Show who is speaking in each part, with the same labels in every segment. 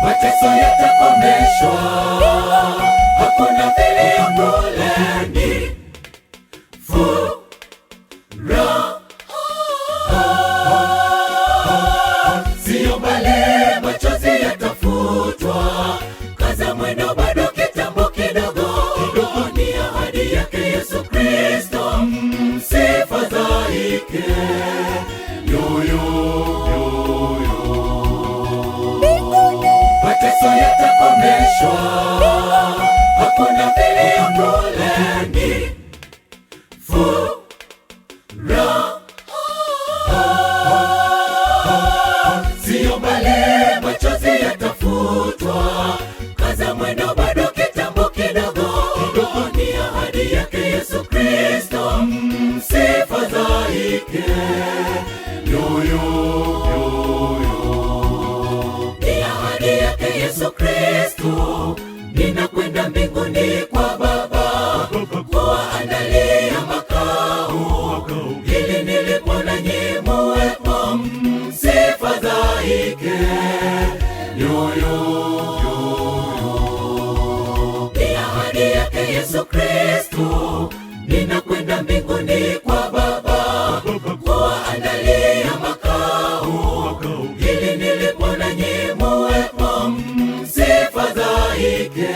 Speaker 1: mateso yatakomeshwa, hakuna vilio kule, ni furaha. Sio mbali, machozi yatafutwa, kaza mwendo, bado kitambo kidogo. Ni ahadi yake Yesu Kristo, sifa zaike. Mateso yatakomeshwa, hakuna vilio kule, ni furaha. Sio mbali, machozi yatafutwa, kaza mwendo, bado kitambo kidogo. Ni ahadi yake Yesu Kristo, sifa zaike. Ni ahadi yake Yesu Kristo, ninakwenda mbinguni kwa Baba, kuwaandalia makao, ili nilipo nanyi muwepo, sifa zaike. Ni ahadi yake Yesu Kristo, ninakwenda mbinguni kwa Baba, kuwaandalia makao, ili nilipo nanyi muwepo, sifa zaike.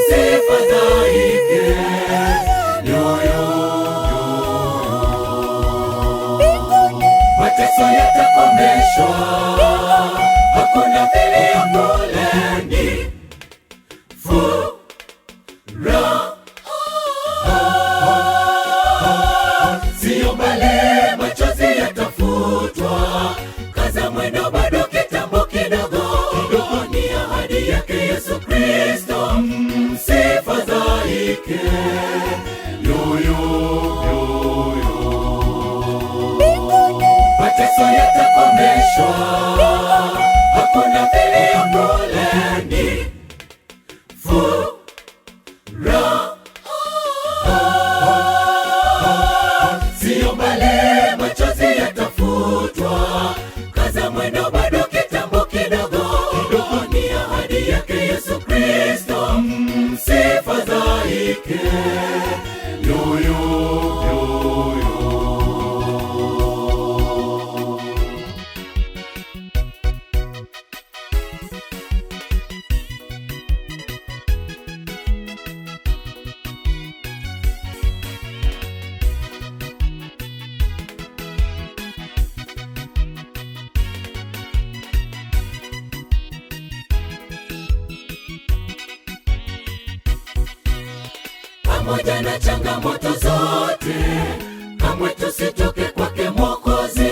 Speaker 1: Sifa zaike. Mateso yatakomeshwa, hakuna vilio kule, ni furaha. Sio mbali, machozi yatafutwa, kaza mwendo, bado kitambo kidogo. Ni ahadi yake Yesu Kristo, sifa zaike. Mateso yatakomeshwa, hakuna vilio kule, ni furaha. Sio mbali, machozi yatafutwa, kaza mwendo, bado kitambo kidogo. Ni ahadi yake Yesu Kristo, sifa zaike. Pamoja na changamoto zote, kamwe tusitoke kwake Mwokozi,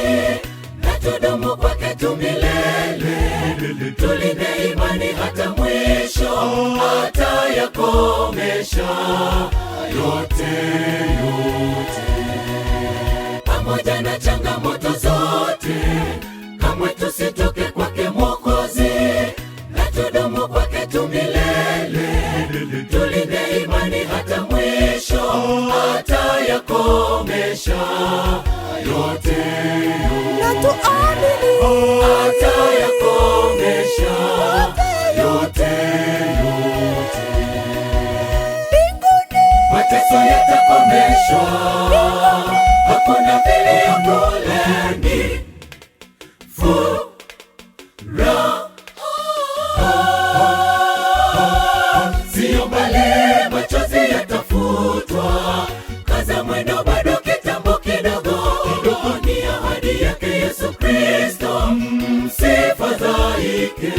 Speaker 1: na tudumu kwake tu milele. Tulinde imani hata mwisho, atayakomesha yote. Pamoja na changamoto zote, kamwe tusitoke kwake Mwokozi, na tudumu kwake tu milele. Tulinde imani hata mwisho, atayakomesha yote.
Speaker 2: Na tuamini,
Speaker 1: atayakomesha yote. Mateso yatakomeshwa, hakuna vilio kule, ni furaha. Sio mbali, machozi yatafutwa, kaza mwendo, bado kitambo kidogo. Ni ahadi yake Yesu Kristo, sifa zaike.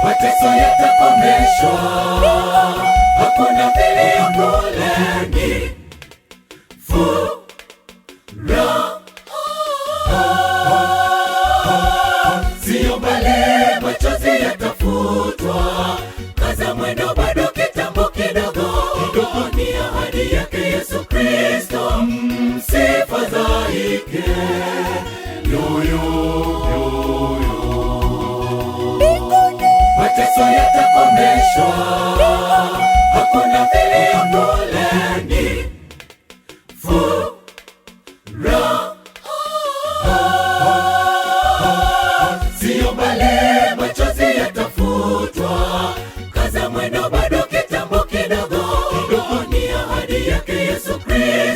Speaker 1: Mateso yatakomeshwa, hakuna vilio kule, ni furaha. Sio mbali, machozi yatafutwa, kaza mwendo, bado kitambo kidogo. Ni ahadi yake Yesu Kristo, sifa zaike. Mateso yatakomeshwa, hakuna vilio kule, ni yake Yesu Kristo.